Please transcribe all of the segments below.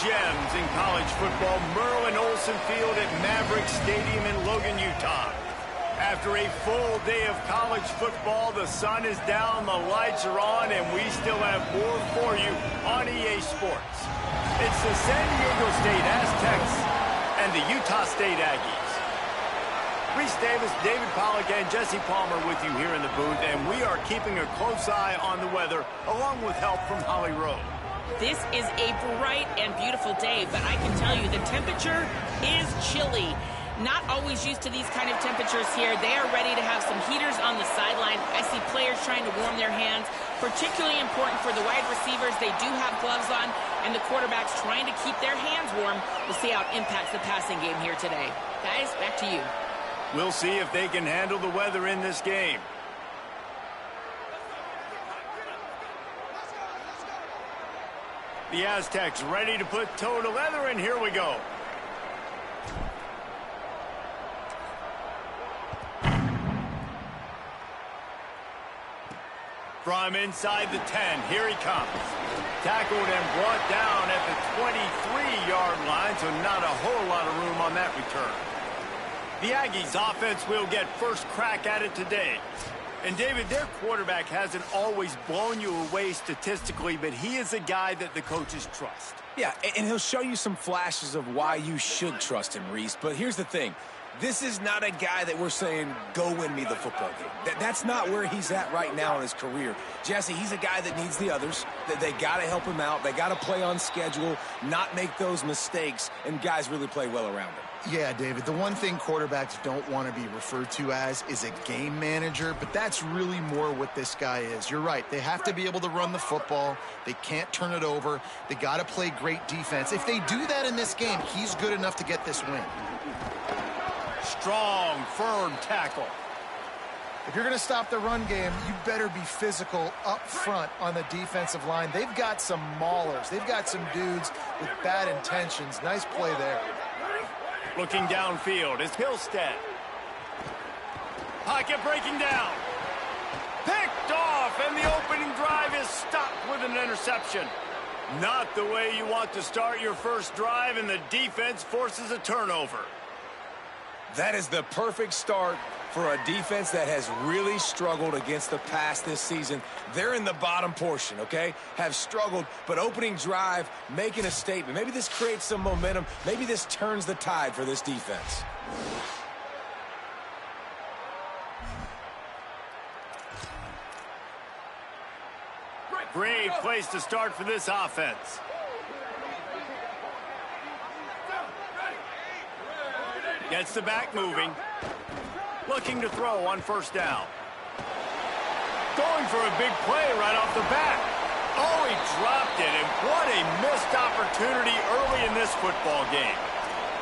gems in college football. Merlin Olsen Field at Maverick Stadium in Logan, Utah. After a full day of college football, the sun is down, the lights are on, and we still have more for you on EA Sports. It's the San Diego State Aztecs and the Utah State Aggies. Reese Davis, David Pollack, and Jesse Palmer with you here in the booth, and we are keeping a close eye on the weather, along with help from Holly Rowe. This is a bright and beautiful day, but I can tell you the temperature is chilly. Not always used to these kind of temperatures here. They are ready to have some heaters on the sideline. I see players trying to warm their hands. Particularly important for the wide receivers. They do have gloves on, and the quarterbacks trying to keep their hands warm. We'll see how it impacts the passing game here today. Guys, back to you. We'll see if they can handle the weather in this game. The Aztecs ready to put toe to leather, and here we go. From inside the 10, here he comes. Tackled and brought down at the 23-yard line, so not a whole lot of room on that return. The Aggies offense will get first crack at it today. And David, their quarterback hasn't always blown you away statistically, but he is a guy that the coaches trust. Yeah, and he'll show you some flashes of why you should trust him, Reese. But here's the thing. This is not a guy that we're saying, go win me the football game. That's not where he's at right now in his career. Jesse, he's a guy that needs the others. They got to help him out. They got to play on schedule, not make those mistakes, and guys really play well around him. Yeah, David, the one thing quarterbacks don't want to be referred to as is a game manager, but that's really more what this guy is. You're right. They have to be able to run the football. They can't turn it over. They got to play great defense. If they do that in this game, he's good enough to get this win. Strong, firm tackle. If you're going to stop the run game, you better be physical up front on the defensive line. They've got some maulers. They've got some dudes with bad intentions. Nice play there. Looking downfield, it's Hillstead. Pocket breaking down. Picked off, and the opening drive is stopped with an interception. Not the way you want to start your first drive, and the defense forces a turnover. That is the perfect start for a defense that has really struggled against the pass this season. They're in the bottom portion, okay? Have struggled, but opening drive, making a statement. Maybe this creates some momentum. Maybe this turns the tide for this defense. Great place to start for this offense. Gets the back moving. Looking to throw on first down. Going for a big play right off the bat. Oh, he dropped it, and what a missed opportunity early in this football game.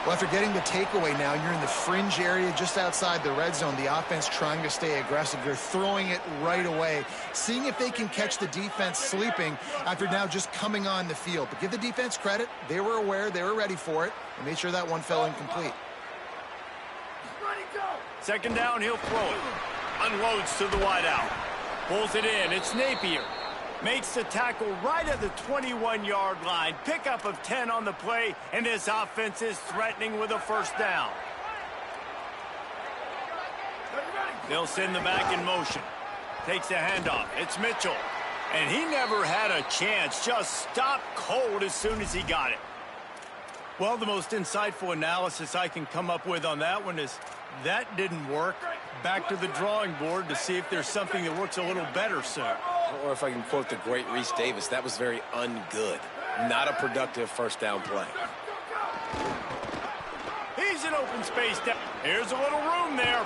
Well, after getting the takeaway now, you're in the fringe area just outside the red zone. The offense trying to stay aggressive. They're throwing it right away, seeing if they can catch the defense sleeping after now just coming on the field. But give the defense credit. They were aware. They were ready for it, and made sure that one fell incomplete. Second down, he'll throw it. Unloads to the wideout. Pulls it in. It's Napier. Makes the tackle right at the 21-yard line. Pickup of 10 on the play, and this offense is threatening with a first down. They'll send the back in motion. Takes the handoff. It's Mitchell. And he never had a chance. Just stopped cold as soon as he got it. Well, the most insightful analysis I can come up with on that one is that didn't work. Back to the drawing board to see if there's something that works a little better, sir. Or if I can quote the great Reese Davis, that was very ungood. Not a productive first down play. He's in open space. Here's a little room there.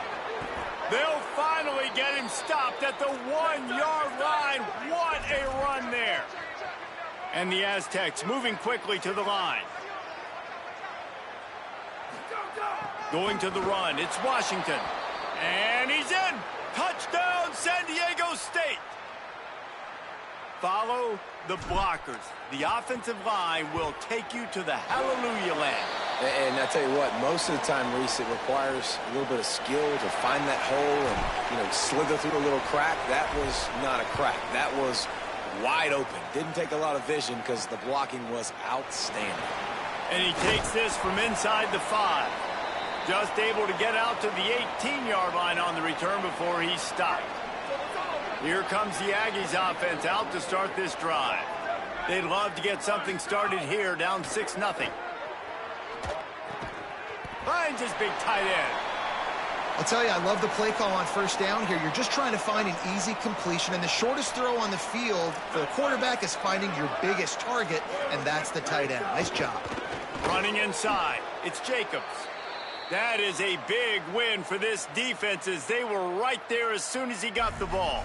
They'll finally get him stopped at the 1-yard line. What a run there. And the Aztecs moving quickly to the line. Going to the run, it's Washington. And he's in. Touchdown, San Diego State. Follow the blockers. The offensive line will take you to the hallelujah land. And I tell you what, most of the time, Reese, it requires a little bit of skill to find that hole and, slither through a little crack. That was not a crack. That was wide open. Didn't take a lot of vision because the blocking was outstanding. And he takes this from inside the 5. Just able to get out to the 18-yard line on the return before he's stopped. Here comes the Aggies offense out to start this drive. They'd love to get something started here, down 6-0. Finds his big tight end. I'll tell you, I love the play call on first down here. You're just trying to find an easy completion, and the shortest throw on the field for the quarterback is finding your biggest target, and that's the tight end. Nice job. Running inside, it's Jacobs. That is a big win for this defense as they were right there as soon as he got the ball.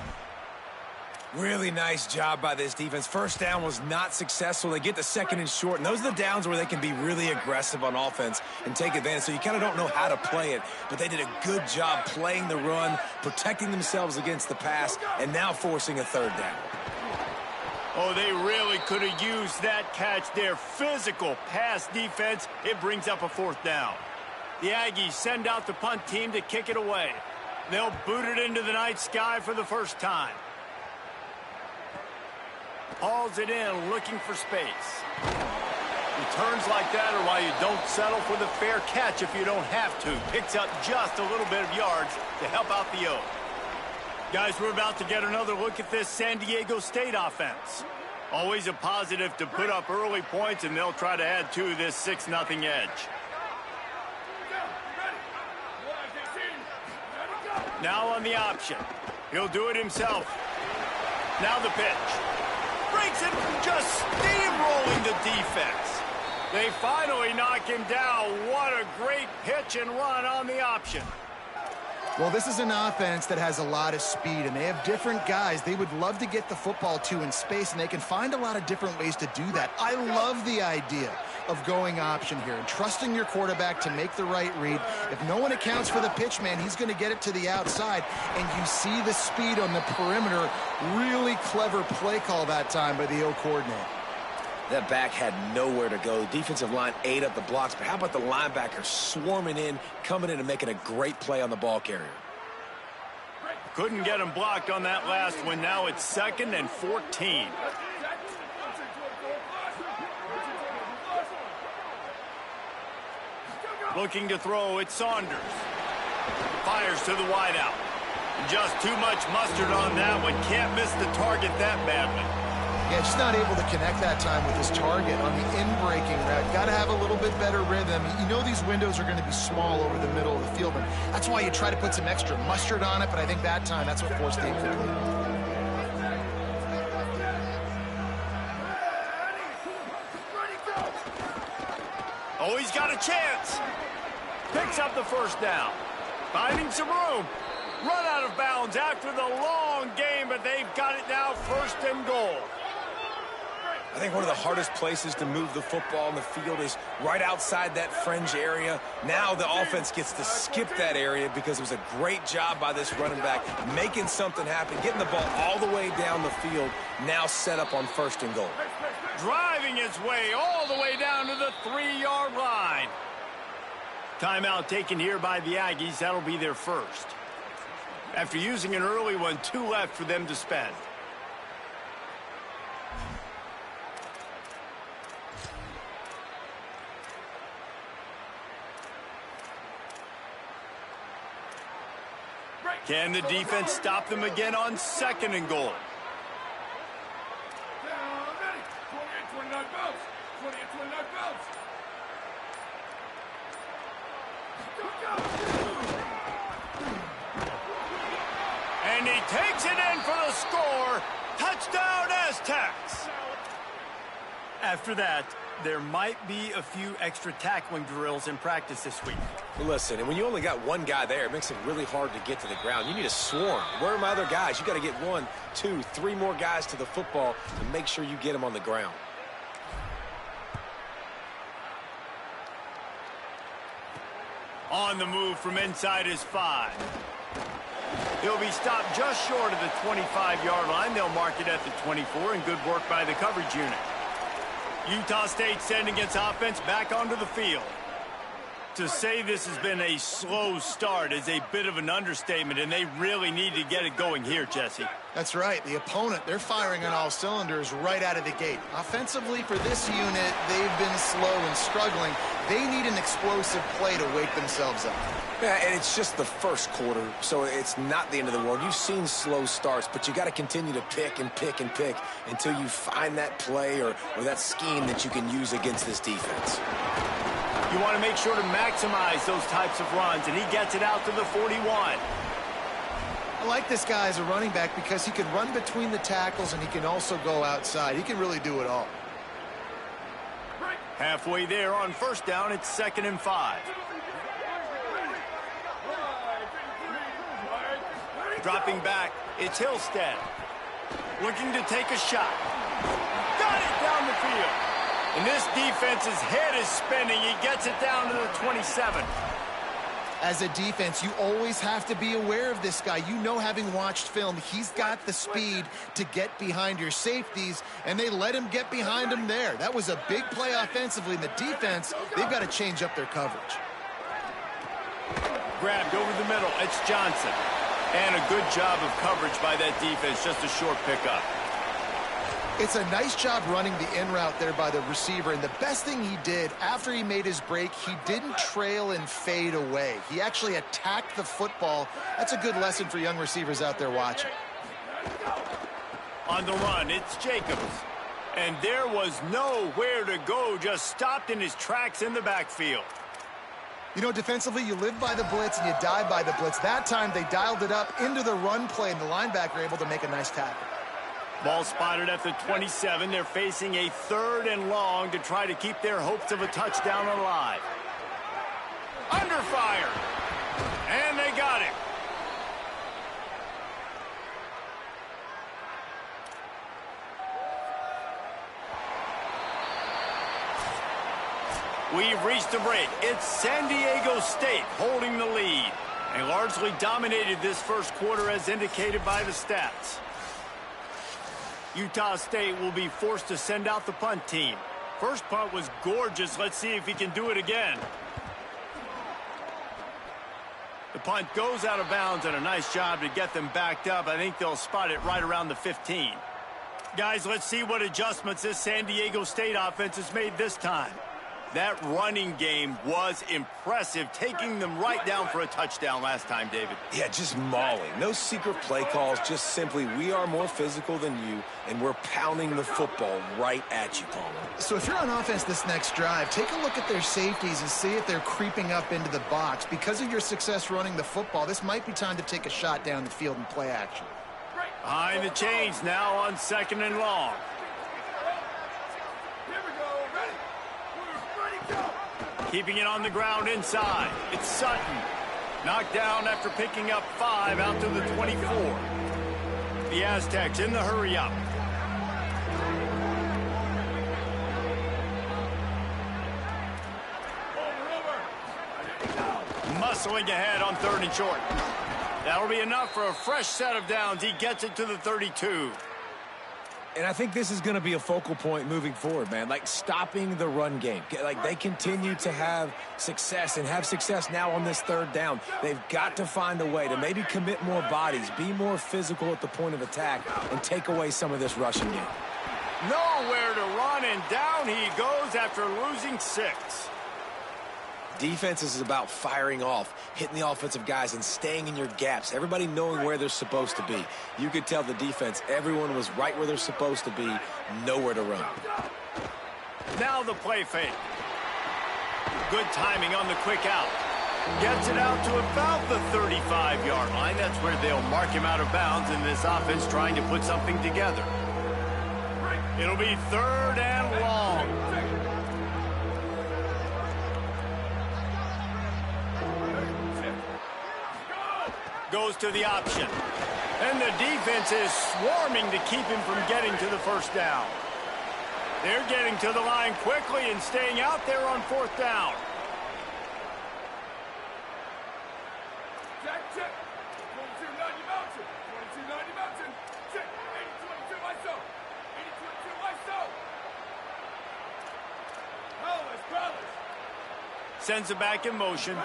Really nice job by this defense. First down was not successful. They get the second and short, and those are the downs where they can be really aggressive on offense and take advantage. So you kind of don't know how to play it, but they did a good job playing the run, protecting themselves against the pass, and now forcing a third down. Oh, they really could have used that catch there. Physical pass defense. It brings up a fourth down. The Aggies send out the punt team to kick it away. They'll boot it into the night sky for the first time. Hauls it in, looking for space. Returns like that are why you don't settle for the fair catch if you don't have to. Picks up just a little bit of yards to help out the O. Guys, we're about to get another look at this San Diego State offense. Always a positive to put up early points, and they'll try to add to this 6-0 edge. Now on the option. He'll do it himself. Now the pitch. Breaks it, just steamrolling the defense. They finally knock him down. What a great pitch and run on the option. Well, this is an offense that has a lot of speed, and they have different guys they would love to get the football to in space, and they can find a lot of different ways to do that. I love the idea of going option here and trusting your quarterback to make the right read. If no one accounts for the pitch, man, he's going to get it to the outside, and you see the speed on the perimeter. Really clever play call that time by the O coordinator. That back had nowhere to go. The defensive line ate up the blocks, but how about the linebacker swarming in, coming in and making a great play on the ball carrier? Couldn't get him blocked on that last one. Now it's 2nd and 14. Looking to throw, it's Saunders. Fires to the wideout. Just too much mustard on that one. Can't miss the target that badly. Yeah, just not able to connect that time with his target on the in-breaking route. Got to have a little bit better rhythm. You know these windows are going to be small over the middle of the field, and that's why you try to put some extra mustard on it, but I think that time that's what forced the incomplete. Oh, he's got a chance. Picks up the first down. Finding some room. Run out of bounds after the long game, but they've got it now 1st and goal. I think one of the hardest places to move the football in the field is right outside that fringe area. Now the offense gets to skip that area because it was a great job by this running back, making something happen, getting the ball all the way down the field, now set up on 1st and goal. Driving his way all the way down to the 3-yard line. Timeout taken here by the Aggies. That'll be their first. After using an early one, 2 left for them to spend. Can the defense stop them again on 2nd and goal? And he takes it in for the score. Touchdown, Aztecs. After that, there might be a few extra tackling drills in practice this week. Listen, and when you only got one guy there, it makes it really hard to get to the ground. You need a swarm. Where are my other guys? You got to get 1, 2, 3 more guys to the football to make sure you get them on the ground. On the move from inside his 5. He'll be stopped just short of the 25-yard line. They'll mark it at the 24, and good work by the coverage unit. Utah State sending its offense back onto the field. To say this has been a slow start is a bit of an understatement, and they really need to get it going here, Jesse. That's right. The opponent, they're firing on all cylinders right out of the gate. Offensively, for this unit, they've been slow and struggling. They need an explosive play to wake themselves up. Yeah, and it's just the first quarter, so it's not the end of the world. You've seen slow starts, but you got to continue to pick and pick and pick until you find that play or that scheme that you can use against this defense. You want to make sure to maximize those types of runs, and he gets it out to the 41. I like this guy as a running back because he can run between the tackles and he can also go outside. He can really do it all. Halfway there on first down, it's 2nd and 5. Dropping back, it's Hillstead. Looking to take a shot. Got it down the field. And this defense's head is spinning. He gets it down to the 27. As a defense, you always have to be aware of this guy. You know, having watched film, he's got the speed to get behind your safeties, and they let him get behind him there. That was a big play offensively. And the defense, they've got to change up their coverage. Grabbed over the middle. It's Johnson. And a good job of coverage by that defense. Just a short pickup. It's a nice job running the in route there by the receiver, and the best thing he did after he made his break, he didn't trail and fade away. He actually attacked the football. That's a good lesson for young receivers out there watching. On the run, it's Jacobs. And there was nowhere to go, just stopped in his tracks in the backfield. You know, defensively, you live by the blitz and you die by the blitz. That time, they dialed it up into the run play, and the linebacker able to make a nice tackle. Ball spotted at the 27. They're facing a 3rd and long to try to keep their hopes of a touchdown alive. Under fire. And they got it. We've reached a break. It's San Diego State holding the lead. They largely dominated this first quarter as indicated by the stats. Utah State will be forced to send out the punt team. First punt was gorgeous. Let's see if he can do it again. The punt goes out of bounds, and a nice job to get them backed up. I think they'll spot it right around the 15. Guys, let's see what adjustments this San Diego State offense has made this time. That running game was impressive, taking them right down for a touchdown last time, David. Yeah, just mauling. No secret play calls, just simply we are more physical than you, and we're pounding the football right at you, Palmer. So if you're on offense this next drive, take a look at their safeties and see if they're creeping up into the box. Because of your success running the football, this might be time to take a shot down the field and play action. Behind the chains now on 2nd and long. Keeping it on the ground inside. It's Sutton. Knocked down after picking up 5 out to the 24. The Aztecs in the hurry up. Muscling ahead on 3rd and short. That'll be enough for a fresh set of downs. He gets it to the 32. And I think this is going to be a focal point moving forward, man. Like, stopping the run game. Like, they continue to have success and have success now on this 3rd down. They've got to find a way to maybe commit more bodies, be more physical at the point of attack, and take away some of this rushing game. Nowhere to run, and down he goes after losing 6. Defense is about firing off, hitting the offensive guys, and staying in your gaps. Everybody knowing where they're supposed to be. You could tell the defense, everyone was right where they're supposed to be, nowhere to run. Now the play fake. Good timing on the quick out. Gets it out to about the 35-yard line. That's where they'll mark him out of bounds in this offense trying to put something together. It'll be 3rd and long. Goes to the option. And the defense is swarming to keep him from getting to the first down. They're getting to the line quickly and staying out there on 4th down. Sends it back in motion.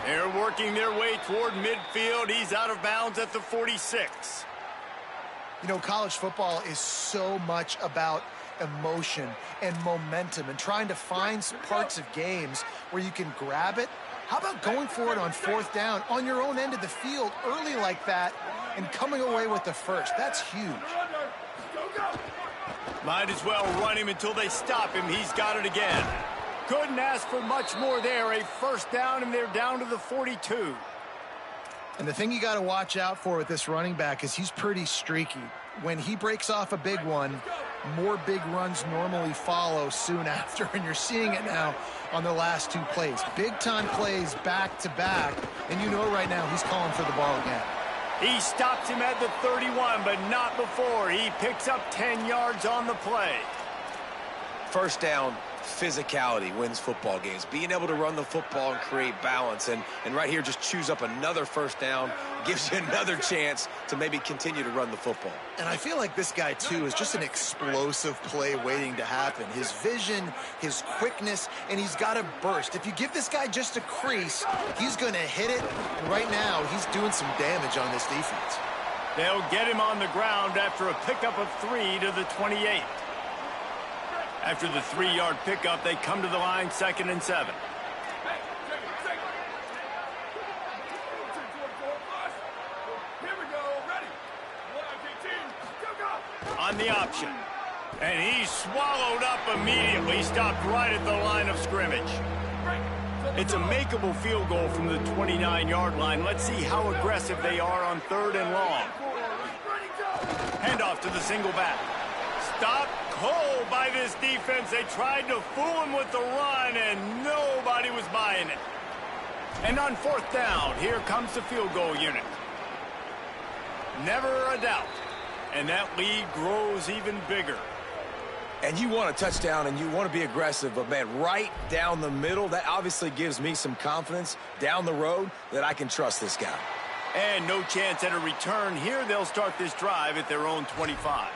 They're working their way toward midfield. He's out of bounds at the 46. You know, college football is so much about emotion and momentum and trying to find parts of games where you can grab it. How about going for it on 4th down on your own end of the field early like that and coming away with the first? That's huge. Might as well run him until they stop him. He's got it again. Couldn't ask for much more there. A first down, and they're down to the 42. And the thing you got to watch out for with this running back is he's pretty streaky. When he breaks off a big one, more big runs normally follow soon after, and you're seeing it now on the last 2 plays. Big-time plays back-to-back, and you know right now he's calling for the ball again. He stops him at the 31, but not before. He picks up 10 yards on the play. First down, physicality wins football games. Being able to run the football and create balance. And right here, just choose up another first down, gives you another chance to maybe continue to run the football. And I feel like this guy, too, is just an explosive play waiting to happen. His vision, his quickness, and he's got a burst. If you give this guy just a crease, he's going to hit it. And right now, he's doing some damage on this defense. They'll get him on the ground after a pickup of 3 to the 28. After the 3-yard pickup, they come to the line, 2nd and 7. On the option. And he's swallowed up immediately. Stopped right at the line of scrimmage. It's a makeable field goal from the 29-yard line. Let's see how aggressive they are on 3rd and long. Handoff to the single back. Stop cold by this defense. They tried to fool him with the run, and nobody was buying it. And on 4th down, here comes the field goal unit. Never a doubt. And that lead grows even bigger. And you want a touchdown and you want to be aggressive, but, man, right down the middle, that obviously gives me some confidence down the road that I can trust this guy. And no chance at a return here. They'll start this drive at their own 25.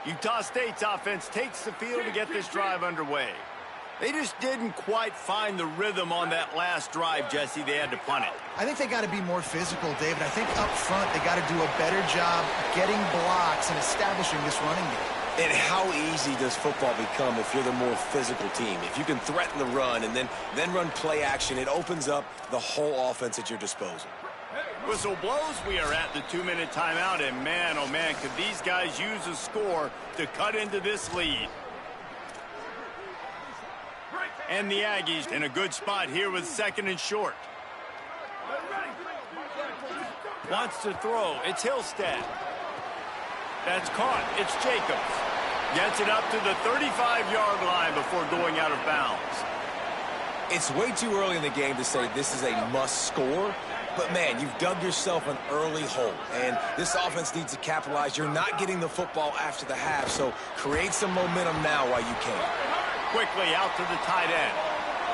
Utah State's offense takes the field to get this drive underway. They just didn't quite find the rhythm on that last drive, Jesse. They had to punt it. I think they got to be more physical, David. I think up front they got to do a better job getting blocks and establishing this running game. And how easy does football become if you're the more physical team? If you can threaten the run and then run play action, it opens up the whole offense at your disposal. Whistle blows. We are at the 2-minute timeout, and man, oh man, could these guys use a score to cut into this lead. And the Aggies in a good spot here with 2nd and short. Wants to throw. It's Hillstead. That's caught. It's Jacobs. Gets it up to the 35-yard line before going out of bounds. It's way too early in the game to say this is a must score. But, man, you've dug yourself an early hole, and this offense needs to capitalize. You're not getting the football after the half, so create some momentum now while you can. Quickly out to the tight end.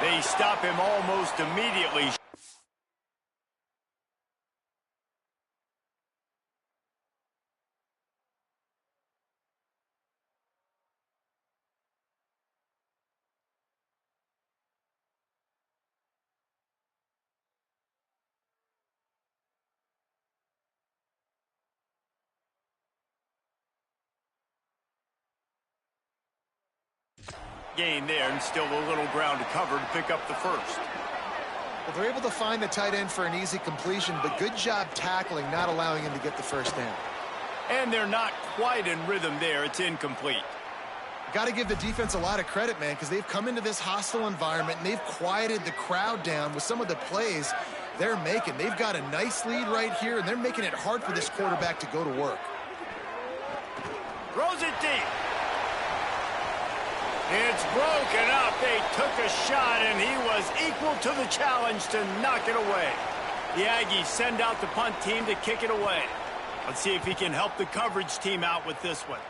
They stop him almost immediately. Gain there, and still a little ground to cover to pick up the first. Well, they're able to find the tight end for an easy completion, but good job tackling, not allowing him to get the first down. And they're not quite in rhythm there. It's incomplete. Got to give the defense a lot of credit, man, because they've come into this hostile environment and they've quieted the crowd down with some of the plays they're making. They've got a nice lead right here, and they're making it hard for this quarterback to go to work. Throws it deep. It's broken up. They took a shot, and he was equal to the challenge to knock it away. The Aggies send out the punt team to kick it away. Let's see if he can help the coverage team out with this one.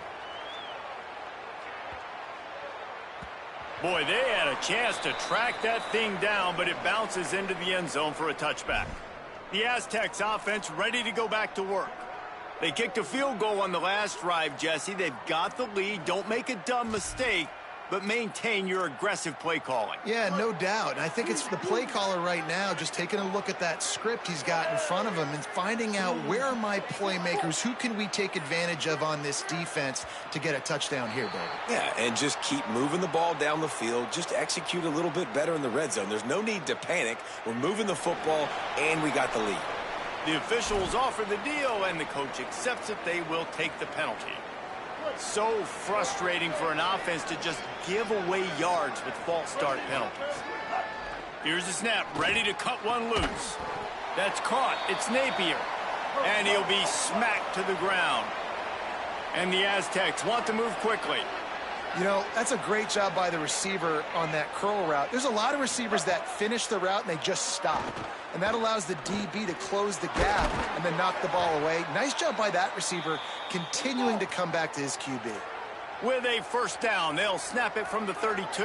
Boy, they had a chance to track that thing down, but it bounces into the end zone for a touchback. The Aztecs offense ready to go back to work. They kicked a field goal on the last drive, Jesse. They've got the lead. Don't make a dumb mistake, but maintain your aggressive play calling. Yeah, no doubt. And I think it's the play caller right now just taking a look at that script he's got in front of him and finding out where are my playmakers, who can we take advantage of on this defense to get a touchdown here, baby. Yeah, and just keep moving the ball down the field. Just execute a little bit better in the red zone. There's no need to panic. We're moving the football, and we got the lead. The officials offer the deal, and the coach accepts it. They will take the penalty. So frustrating for an offense to just give away yards with false start penalties. Here's the snap, ready to cut one loose. That's caught. It's Napier. And he'll be smacked to the ground. And the Aztecs want to move quickly. You know, that's a great job by the receiver on that curl route. There's a lot of receivers that finish the route and they just stop. And that allows the DB to close the gap and then knock the ball away. Nice job by that receiver continuing to come back to his QB. With a first down, they'll snap it from the 32.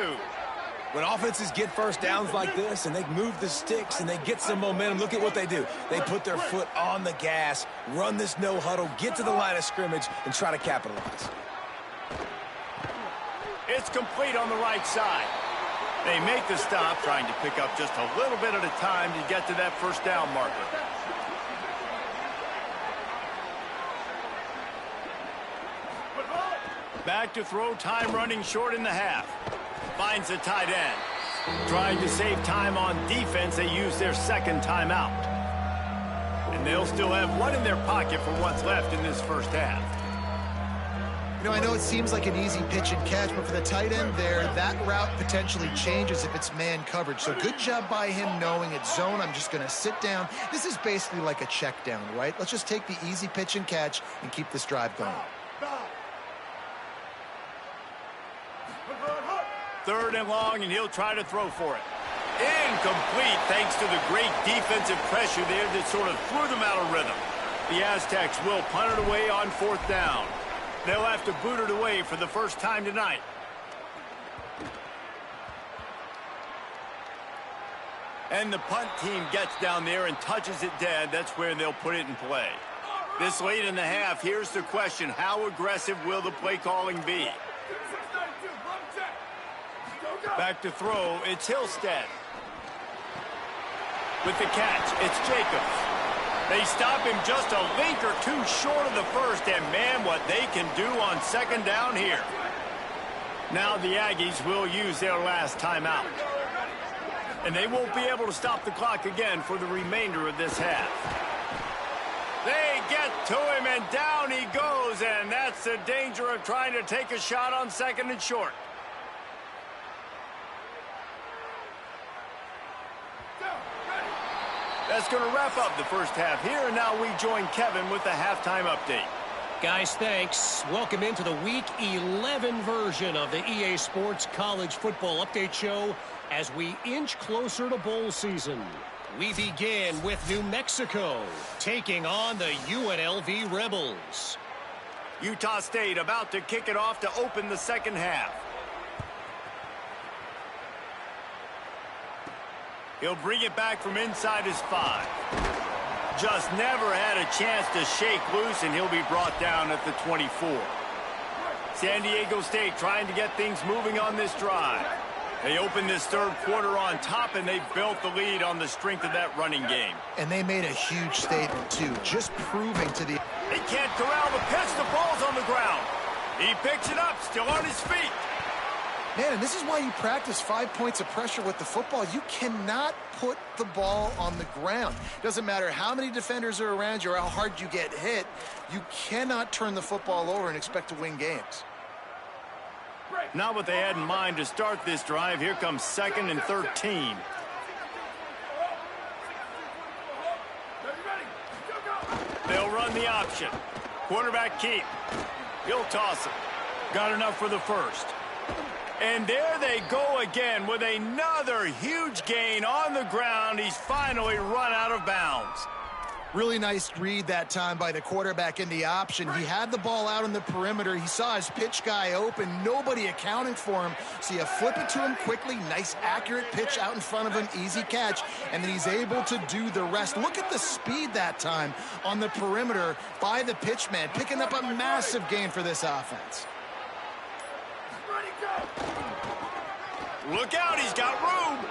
When offenses get first downs like this and they move the sticks and they get some momentum, look at what they do. They put their foot on the gas, run this no huddle, get to the line of scrimmage, and try to capitalize. It's complete on the right side. They make the stop, trying to pick up just a little bit at a time to get to that first down marker. Back to throw, time running short in the half. Finds the tight end. Trying to save time on defense, they use their second timeout. And they'll still have one in their pocket for what's left in this first half. You know, I know it seems like an easy pitch and catch, but for the tight end there, that route potentially changes if it's man coverage. So good job by him knowing it's zone. I'm just going to sit down. This is basically like a check down, right? Let's just take the easy pitch and catch and keep this drive going. Third and long, and he'll try to throw for it. Incomplete, thanks to the great defensive pressure there that sort of threw them out of rhythm. The Aztecs will punt it away on fourth down. They'll have to boot it away for the first time tonight. And the punt team gets down there and touches it dead. That's where they'll put it in play. This late in the half, here's the question. How aggressive will the play calling be? Back to throw, it's Hillstead. With the catch, it's Jacobs. They stop him just a link or two short of the first, and man, what they can do on second down here. Now the Aggies will use their last timeout. And they won't be able to stop the clock again for the remainder of this half. They get to him, and down he goes, and that's the danger of trying to take a shot on second and short. That's going to wrap up the first half here, and now we join Kevin with the halftime update. Guys, thanks. Welcome into the Week 11 version of the EA Sports College Football Update Show as we inch closer to bowl season. We begin with New Mexico taking on the UNLV Rebels. Utah State about to kick it off to open the second half. He'll bring it back from inside his 5. Just never had a chance to shake loose, and he'll be brought down at the 24. San Diego State trying to get things moving on this drive. They open this third quarter on top, and they've built the lead on the strength of that running game. And they made a huge statement, too, just proving to the... They can't corral the pitch. The ball's on the ground. He picks it up, still on his feet. Man, and this is why you practice 5 points of pressure with the football. You cannot put the ball on the ground. Doesn't matter how many defenders are around you or how hard you get hit. You cannot turn the football over and expect to win games. Not what they had in mind to start this drive. Here comes 2nd and 13. They'll run the option. Quarterback keep. He'll toss it. Got enough for the first. And there they go again with another huge gain on the ground. He's finally run out of bounds. Really nice read that time by the quarterback in the option. He had the ball out on the perimeter. He saw his pitch guy open. Nobody accounting for him. So you flip it to him quickly. Nice, accurate pitch out in front of him. Easy catch. And then he's able to do the rest. Look at the speed that time on the perimeter by the pitch man, picking up a massive gain for this offense. Look out, he's got room.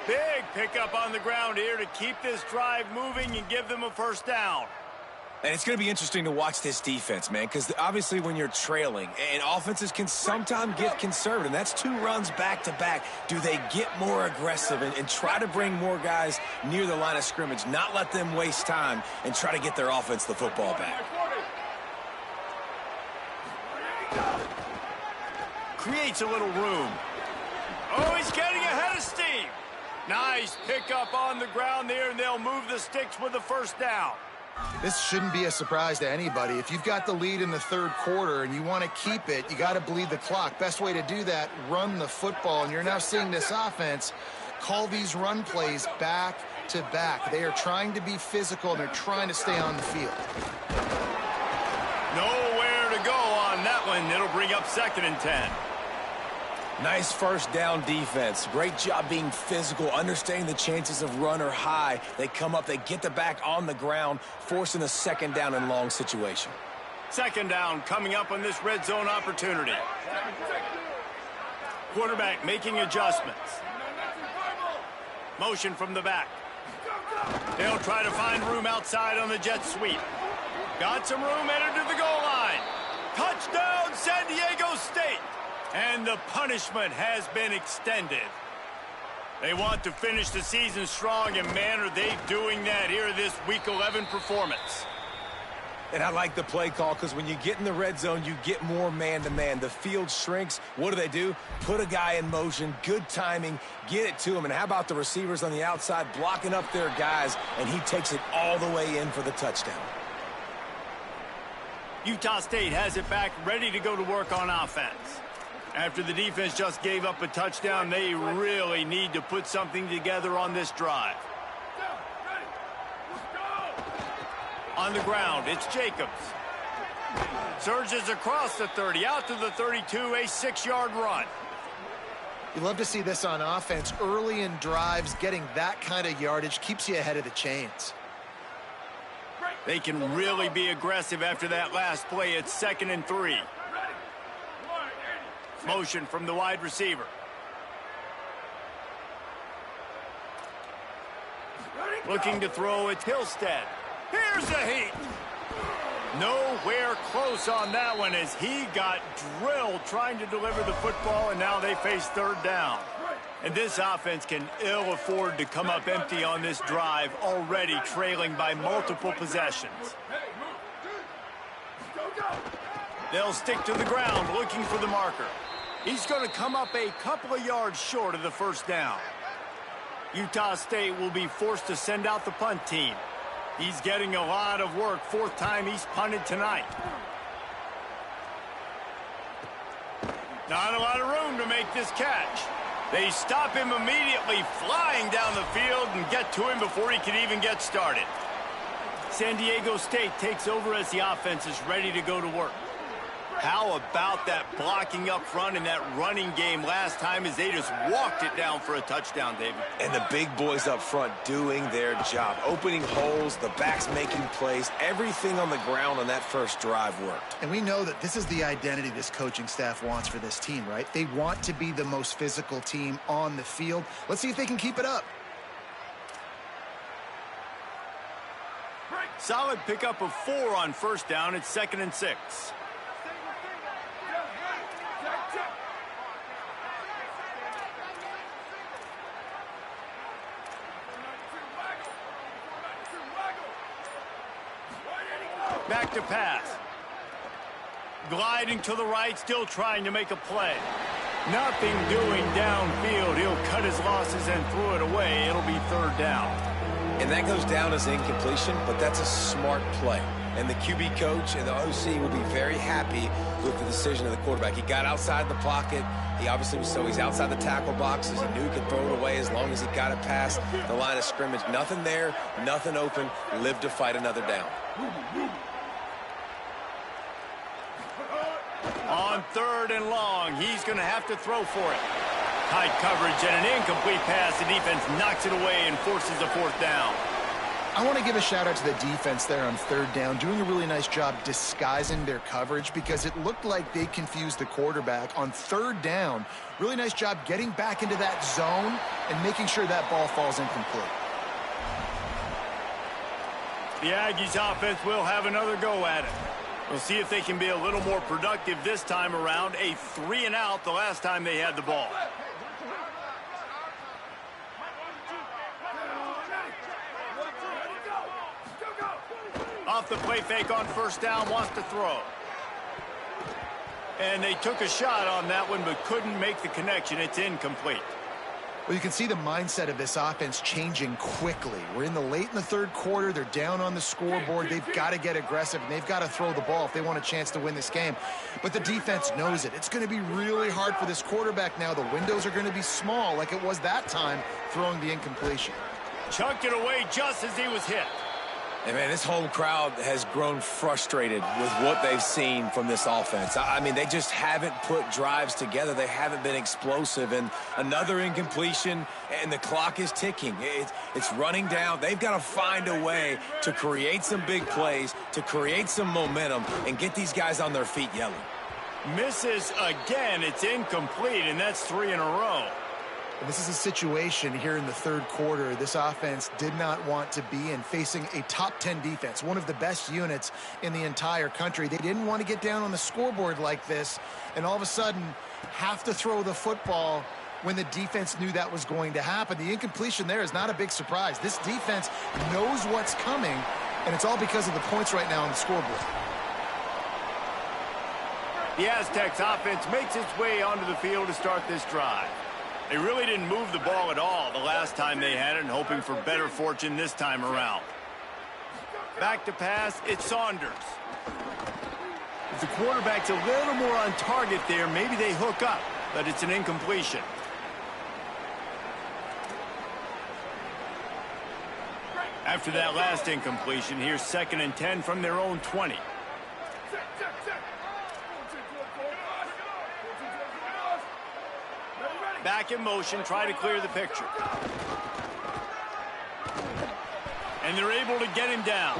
Big pickup on the ground here to keep this drive moving and give them a first down. And it's going to be interesting to watch this defense, man, because obviously when you're trailing, and offenses can sometimes get conservative, and that's 2 runs back-to-back. Do they get more aggressive and try to bring more guys near the line of scrimmage, not let them waste time, and try to get their offense the football back? Creates a little room. Oh, he's getting ahead of steam. Nice pickup on the ground there, and they'll move the sticks with the first down. This shouldn't be a surprise to anybody. If you've got the lead in the third quarter and you want to keep it, you got to bleed the clock. Best way to do that, run the football. And you're now seeing this offense call these run plays back to back. They are trying to be physical, and they're trying to stay on the field. Nowhere to go on that one. It'll bring up 2nd and 10. Nice first down defense. Great job being physical, understanding the chances of run are high. They come up, they get the back on the ground, forcing a 2nd down and long situation. 2nd down coming up on this red zone opportunity. Quarterback making adjustments. Motion from the back. They'll try to find room outside on the jet sweep. Got some room headed to the goal line. Touchdown, San Diego State. And the punishment has been extended. They want to finish the season strong, and man, are they doing that here this Week 11 performance. And I like the play call because when you get in the red zone, you get more man-to-man. The field shrinks. What do? Put a guy in motion, good timing, get it to him. And how about the receivers on the outside blocking up their guys, and he takes it all the way in for the touchdown. Utah State has it back, ready to go to work on offense. After the defense just gave up a touchdown, they really need to put something together on this drive. On the ground, it's Jacobs. Surges across the 30, out to the 32, a 6-yard run. You love to see this on offense. Early in drives, getting that kind of yardage keeps you ahead of the chains. They can really be aggressive after that last play. It's 2nd and 3. Motion from the wide receiver. Looking to throw it, Hillstead. Here's a heat. Nowhere close on that one as he got drilled trying to deliver the football, and now they face 3rd down. And this offense can ill afford to come up empty on this drive, already trailing by multiple possessions. They'll stick to the ground looking for the marker. He's going to come up a couple of yards short of the first down. Utah State will be forced to send out the punt team. He's getting a lot of work. 4th time he's punted tonight. Not a lot of room to make this catch. They stop him immediately, flying down the field, and get to him before he can even get started. San Diego State takes over as the offense is ready to go to work. How about that blocking up front in that running game last time as they just walked it down for a touchdown, David? And the big boys up front doing their job. Opening holes, the backs making plays. Everything on the ground on that first drive worked. And we know that this is the identity this coaching staff wants for this team, right? They want to be the most physical team on the field. Let's see if they can keep it up. Solid pickup of 4 on first down. It's 2nd and 6. Back to pass. Gliding to the right, still trying to make a play. Nothing doing downfield. He'll cut his losses and throw it away. It'll be 3rd down. And that goes down as incompletion, but that's a smart play. And the QB coach and the OC will be very happy with the decision of the quarterback. He got outside the pocket. He obviously was, so he's outside the tackle boxes. He knew he could throw it away as long as he got it past the line of scrimmage. Nothing there, nothing open. Lived to fight another down. On 3rd and long, he's going to have to throw for it. Tight coverage and an incomplete pass. The defense knocks it away and forces a 4th down. I want to give a shout out to the defense there on 3rd down, doing a really nice job disguising their coverage because it looked like they confused the quarterback on 3rd down. Really nice job getting back into that zone and making sure that ball falls incomplete. The Aggies offense will have another go at it. We'll see if they can be a little more productive this time around. A 3-and-out the last time they had the ball. Off the play fake on 1st down, wants to throw. And they took a shot on that one but couldn't make the connection. It's incomplete. Well, you can see the mindset of this offense changing quickly. We're in the 3rd quarter. They're down on the scoreboard. They've got to get aggressive, and they've got to throw the ball if they want a chance to win this game. But the defense knows it. It's going to be really hard for this quarterback now. The windows are going to be small like it was that time throwing the incompletion. Chunked it away just as he was hit. And, man, this whole crowd has grown frustrated with what they've seen from this offense. I mean, they just haven't put drives together. They haven't been explosive. And another incompletion, and the clock is ticking. It's running down. They've got to find a way to create some big plays, to create some momentum, and get these guys on their feet yelling. Misses again. It's incomplete, and that's 3 in a row. And this is a situation here in the 3rd quarter this offense did not want to be in, facing a top 10 defense, one of the best units in the entire country. They didn't want to get down on the scoreboard like this and all of a sudden have to throw the football when the defense knew that was going to happen. The incompletion there is not a big surprise. This defense knows what's coming, and it's all because of the points right now on the scoreboard. The Aztecs offense makes its way onto the field to start this drive. They really didn't move the ball at all the last time they had it, and hoping for better fortune this time around. Back to pass, it's Saunders. If the quarterback's a little more on target there, maybe they hook up, but it's an incompletion. After that last incompletion, here's 2nd and 10 from their own 20. Back in motion, try to clear the picture. And they're able to get him down.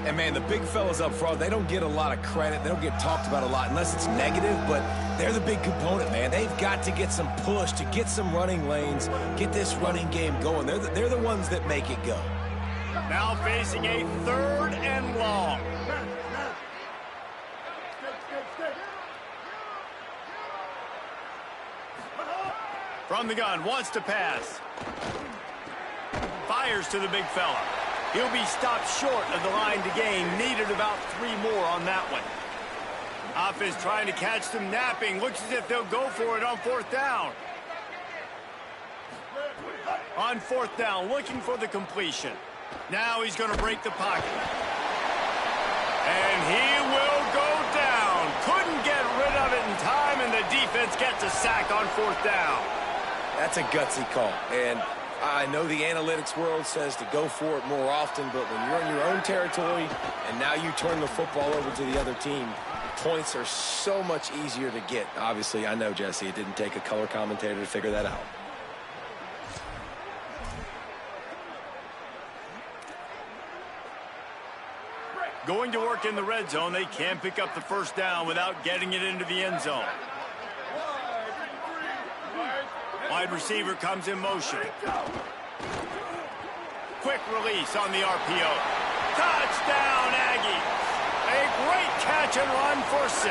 And, man, the big fellas up front, they don't get a lot of credit. They don't get talked about a lot unless it's negative, but they're the big component, man. They've got to get some push, to get some running lanes, get this running game going. They're the ones that make it go. Now facing a 3rd and long. From the gun, wants to pass. Fires to the big fella. He'll be stopped short of the line to gain. Needed about 3 more on that one. Offense trying to catch them napping. Looks as if they'll go for it on 4th down. On 4th down, looking for the completion. Now he's going to break the pocket. And he will go down. Couldn't get rid of it in time, and the defense gets a sack on 4th down. That's a gutsy call, and I know the analytics world says to go for it more often, but when you're in your own territory and now you turn the football over to the other team, points are so much easier to get. Obviously, I know, Jesse, it didn't take a color commentator to figure that out. Going to work in the red zone, they can't pick up the 1st down without getting it into the end zone. Wide receiver comes in motion. Quick release on the RPO. Touchdown, Aggies. A great catch and run for 6.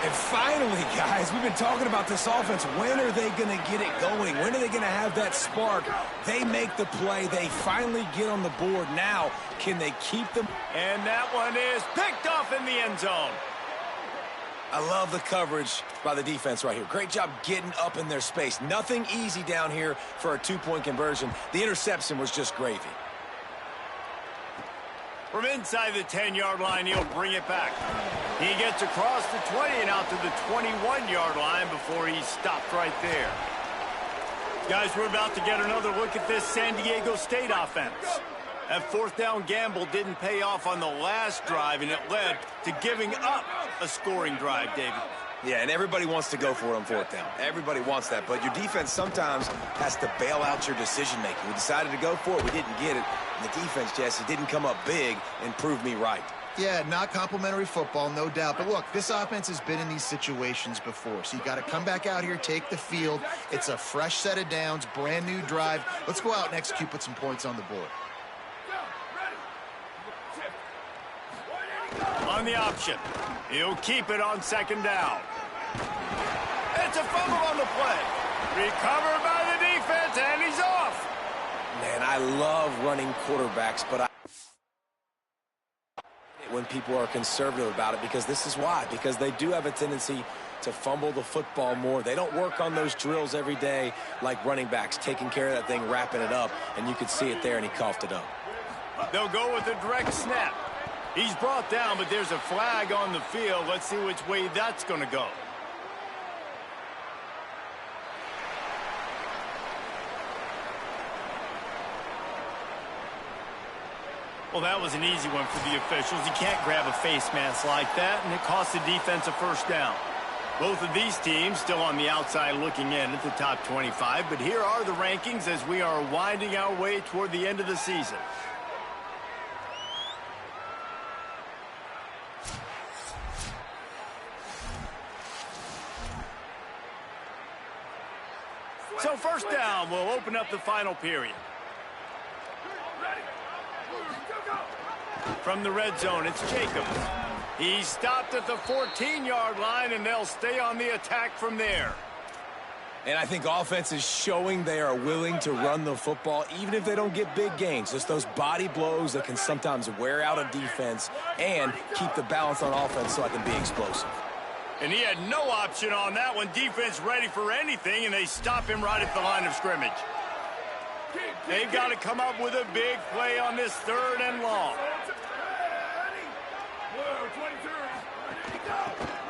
And finally, guys, we've been talking about this offense. When are they going to get it going? When are they going to have that spark? They make the play. They finally get on the board. Now, can they keep them? And that one is picked off in the end zone. I love the coverage by the defense right here. Great job getting up in their space. Nothing easy down here for a 2-point conversion. The interception was just gravy. From inside the 10-yard line, he'll bring it back. He gets across the 20 and out to the 21-yard line before he's stopped right there. Guys, we're about to get another look at this San Diego State offense. That fourth down gamble didn't pay off on the last drive, and it led to giving up a scoring drive, David. Yeah, and everybody wants to go for it on fourth down. Everybody wants that, but your defense sometimes has to bail out your decision-making. We decided to go for it. We didn't get it. And the defense, Jesse, didn't come up big and prove me right. Yeah, not complimentary football, no doubt. But look, this offense has been in these situations before. So you got to come back out here, take the field. It's a fresh set of downs, brand new drive. Let's go out and execute, put some points on the board. On the option, he'll keep it on second down. It's a fumble on the play. Recovered by the defense, and he's off. Man, I love running quarterbacks, but when people are conservative about it, because this is why. Because they do have a tendency to fumble the football more. They don't work on those drills every day like running backs, taking care of that thing, wrapping it up, and you could see it there, and he coughed it up. They'll go with a direct snap. He's brought down, but there's a flag on the field. Let's see which way that's going to go. Well, that was an easy one for the officials. You can't grab a face mask like that, and it cost the defense a first down. Both of these teams still on the outside looking in at the top 25, but here are the rankings as we are winding our way toward the end of the season. So first down will open up the final period. From the red zone, it's Jacobs. He's stopped at the 14-yard line, and they'll stay on the attack from there. And I think offense is showing they are willing to run the football, even if they don't get big gains. Just those body blows that can sometimes wear out a defense and keep the balance on offense so I can be explosive. And he had no option on that one. Defense ready for anything, and they stop him right at the line of scrimmage. They've got to come up with a big play on this third and long.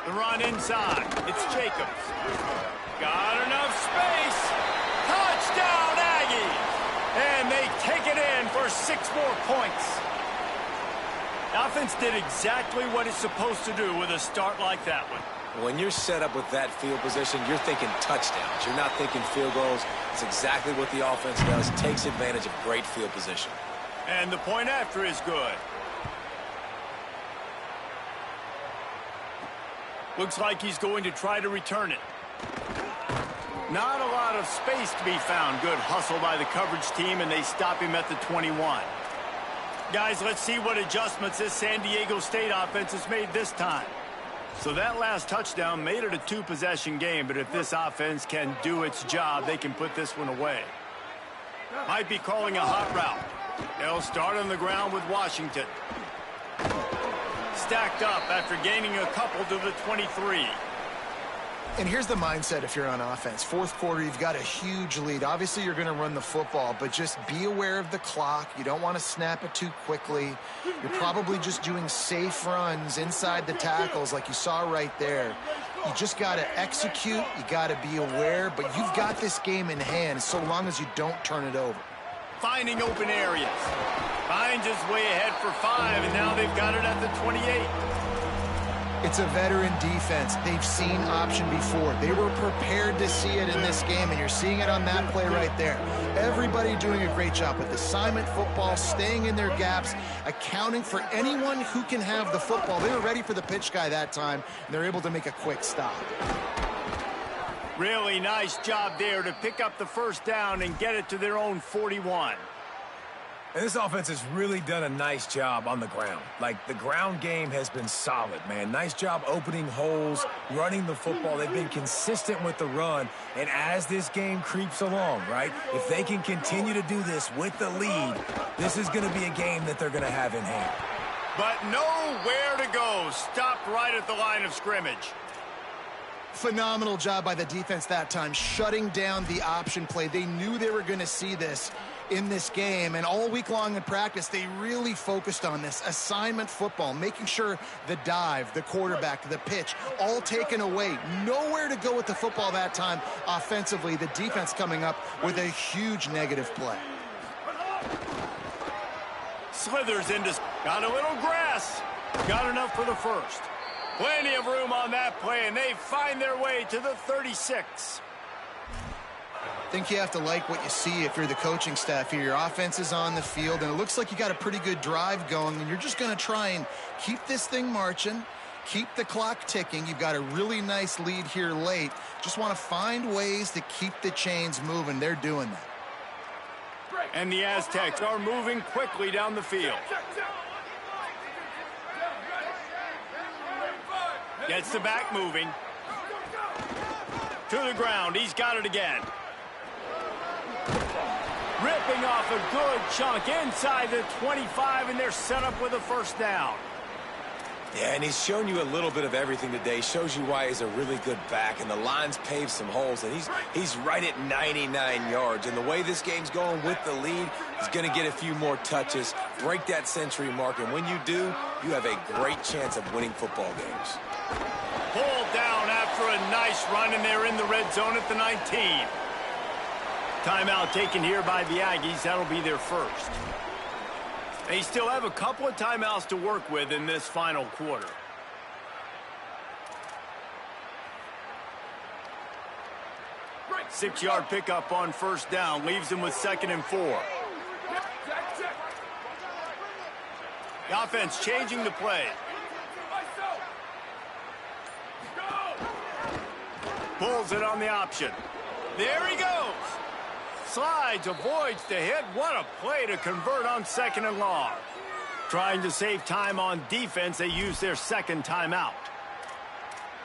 The run inside. It's Jacobs. Got enough space. Touchdown, Aggies! And they take it in for 6 more points. Offense did exactly what it's supposed to do with a start like that one. When you're set up with that field position, you're thinking touchdowns. You're not thinking field goals. It's exactly what the offense does. Takes advantage of great field position. And the point after is good. Looks like he's going to try to return it. Not a lot of space to be found. Good hustle by the coverage team, and they stop him at the 21. Guys, let's see what adjustments this San Diego State offense has made this time. So that last touchdown made it a 2-possession game, but if this offense can do its job, they can put this one away. Might be calling a hot route. They'll start on the ground with Washington. Stacked up after gaining a couple to the 23. And here's the mindset if you're on offense. Fourth quarter, you've got a huge lead. Obviously, you're going to run the football, but just be aware of the clock. You don't want to snap it too quickly. You're probably just doing safe runs inside the tackles like you saw right there. You just got to execute. You got to be aware, but you've got this game in hand so long as you don't turn it over. Finding open areas. Finds his way ahead for 5, and now they've got it at the 28. It's a veteran defense. They've seen option before. They were prepared to see it in this game, and you're seeing it on that play right there. Everybody doing a great job with assignment football, staying in their gaps, accounting for anyone who can have the football. They were ready for the pitch guy that time, and they're able to make a quick stop. Really nice job there to pick up the first down and get it to their own 41. And this offense has really done a nice job on the ground. Like, the ground game has been solid, man. Nice job opening holes, running the football. They've been consistent with the run. And as this game creeps along, right, if they can continue to do this with the lead, this is going to be a game that they're going to have in hand. But nowhere to go. Stopped right at the line of scrimmage. Phenomenal job by the defense that time, shutting down the option play. They knew they were going to see this. in this game. And all week long in practice, they really focused on this assignment football, making sure the dive, the quarterback, the pitch, all taken away. Nowhere to go with the football that time offensively. The defense coming up with a huge negative play. Slithers into, got a little grass. Got enough for the first. Plenty of room on that play, and they find their way to the 36. I think you have to like what you see if you're the coaching staff here. Your offense is on the field, and it looks like you got a pretty good drive going, and you're just going to try and keep this thing marching, keep the clock ticking. You've got a really nice lead here late. Just want to find ways to keep the chains moving. They're doing that. And the Aztecs are moving quickly down the field. Gets the back moving. To the ground. He's got it again. Ripping off a good chunk inside the 25, and they're set up with a first down. Yeah, and he's shown you a little bit of everything today. Shows you why he's a really good back, and the line's paved some holes, and he's right at 99 yards. And the way this game's going with the lead, he's going to get a few more touches, break that century mark, and when you do, you have a great chance of winning football games. Pulled down after a nice run, and they're in the red zone at the 19. Timeout taken here by the Aggies. That'll be their first. They still have a couple of timeouts to work with in this final quarter. Right. 6-yard pickup on first down. Leaves them with 2nd and 4. The offense changing the play. Pulls it on the option. There he goes. Slides, avoids the hit. What a play to convert on 2nd and long. Trying to save time on defense, they use their 2nd timeout.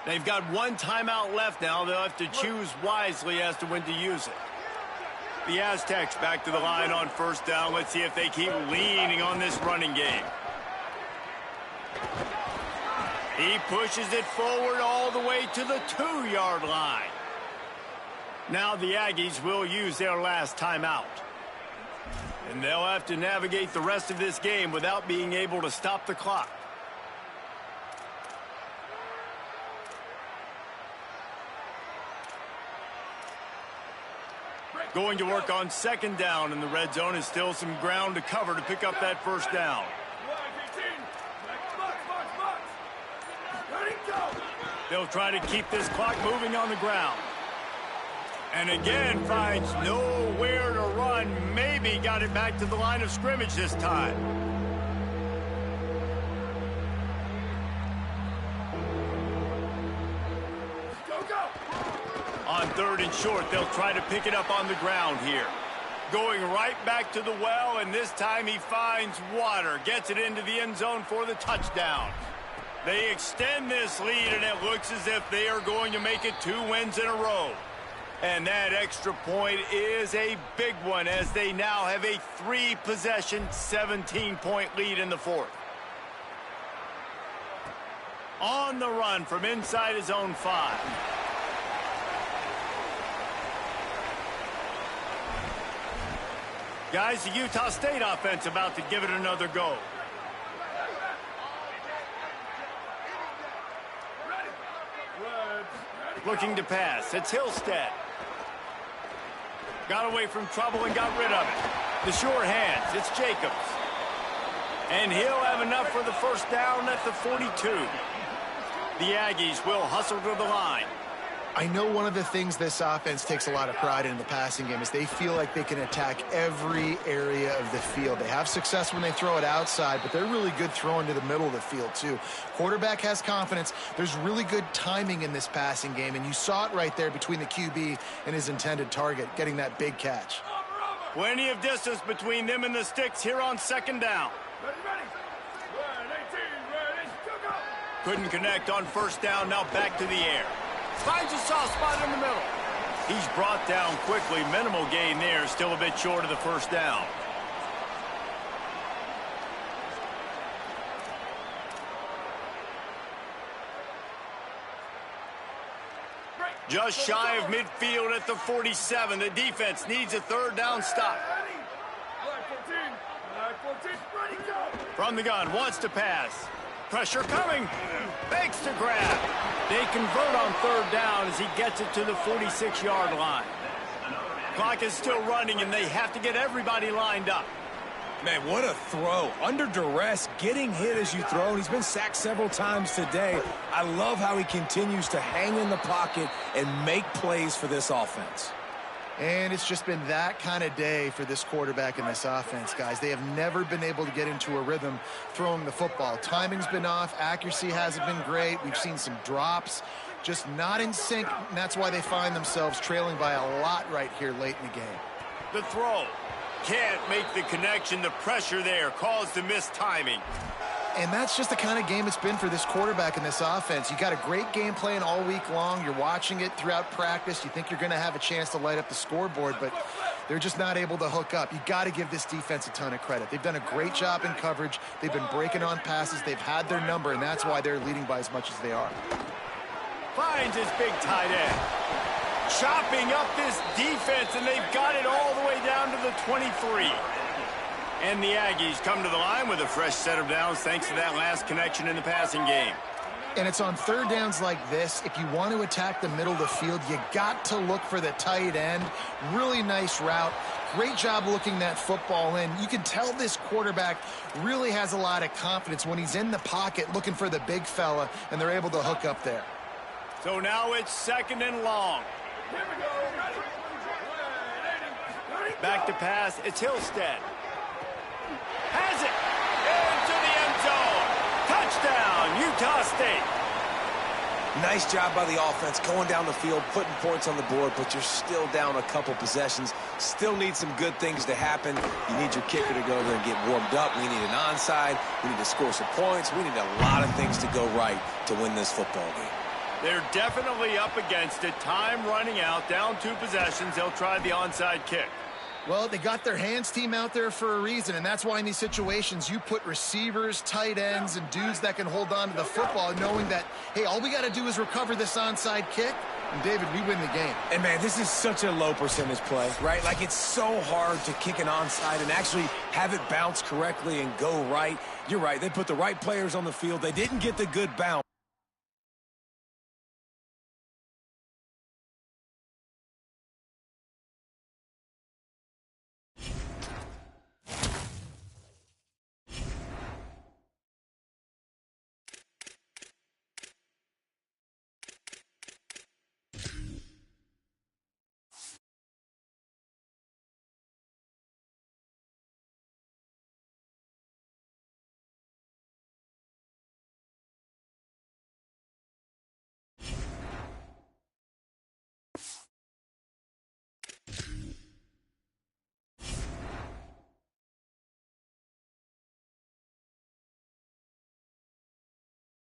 They've got 1 timeout left now. They'll have to choose wisely as to when to use it. The Aztecs back to the line on first down. Let's see if they keep leaning on this running game. He pushes it forward all the way to the 2-yard line. Now the Aggies will use their last timeout. And they'll have to navigate the rest of this game without being able to stop the clock. Going to work on 2nd down in the red zone. Is still some ground to cover to pick up that first down. They'll try to keep this clock moving on the ground. And again, finds nowhere to run. Maybe got it back to the line of scrimmage this time. On 3rd and short, they'll try to pick it up on the ground here. Going right back to the well, and this time he finds water. Gets it into the end zone for the touchdown. They extend this lead, and it looks as if they are going to make it 2 wins in a row. And that extra point is a big one, as they now have a 3-possession, 17-point lead in the 4th. On the run from inside his own 5. Guys, the Utah State offense about to give it another go. Looking to pass. It's Hillstead. Got away from trouble and got rid of it. The sure hands. It's Jacobs. And he'll have enough for the first down at the 42. The Aggies will hustle to the line. I know one of the things this offense takes a lot of pride in the passing game is they feel like they can attack every area of the field. They have success when they throw it outside, but they're really good throwing to the middle of the field too. Quarterback has confidence. There's really good timing in this passing game, and you saw it right there between the QB and his intended target, getting that big catch. Plenty of distance between them and the sticks here on 2nd down. Couldn't connect on first down. Now back to the air. Finds a soft spot in the middle. He's brought down quickly. Minimal gain there. Still a bit short of the first down. Just shy of midfield at the 47. The defense needs a 3rd down stop. From the gun, wants to pass. Pressure coming. Makes the grab. They convert on third down as he gets it to the 46-yard line. Clock is still running, and they have to get everybody lined up. Man, what a throw. Under duress, getting hit as you throw. He's been sacked several times today. I love how he continues to hang in the pocket and make plays for this offense. And it's just been that kind of day for this quarterback and this offense, guys. They have never been able to get into a rhythm throwing the football. Timing's been off. Accuracy hasn't been great. We've seen some drops. Just not in sync, and that's why they find themselves trailing by a lot right here late in the game. The throw. Can't make the connection. The pressure there caused the missed timing. And that's just the kind of game it's been for this quarterback and this offense. You got a great game plan all week long. You're watching it throughout practice. You think you're going to have a chance to light up the scoreboard, but they're just not able to hook up. You got to give this defense a ton of credit. They've done a great job in coverage. They've been breaking on passes. They've had their number, and that's why they're leading by as much as they are. Finds his big tight end. Chopping up this defense, and they've got it all the way down to the 23. And the Aggies come to the line with a fresh set of downs thanks to that last connection in the passing game. And it's on third downs like this. If you want to attack the middle of the field, you got to look for the tight end. Really nice route. Great job looking that football in. You can tell this quarterback really has a lot of confidence when he's in the pocket looking for the big fella, and they're able to hook up there. So now it's second and long. Back to pass. It's Hillstead. Has it into the end zone. Touchdown, Utah State. Nice job by the offense going down the field, putting points on the board, but you're still down a couple possessions. Still need some good things to happen. You need your kicker to go there and get warmed up. We need an onside. We need to score some points. We need a lot of things to go right to win this football game. They're definitely up against it. Time running out, down 2 possessions. They'll try the onside kick. Well, they got their hands team out there for a reason, and that's why in these situations you put receivers, tight ends, and dudes that can hold on to the football, knowing that, hey, all we got to do is recover this onside kick, and, David, we win the game. And, man, this is such a low percentage play, right? Like, it's so hard to kick an onside and actually have it bounce correctly and go right. You're right. They put the right players on the field. They didn't get the good bounce.